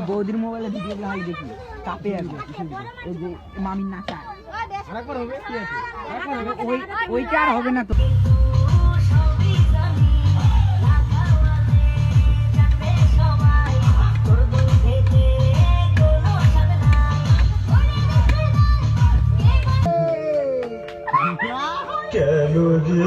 বৌদির মোবাইলে video high দেখি চাপে আসবে ওই যে মামির নাচা ওইটা আর হবে না তো। चलो जी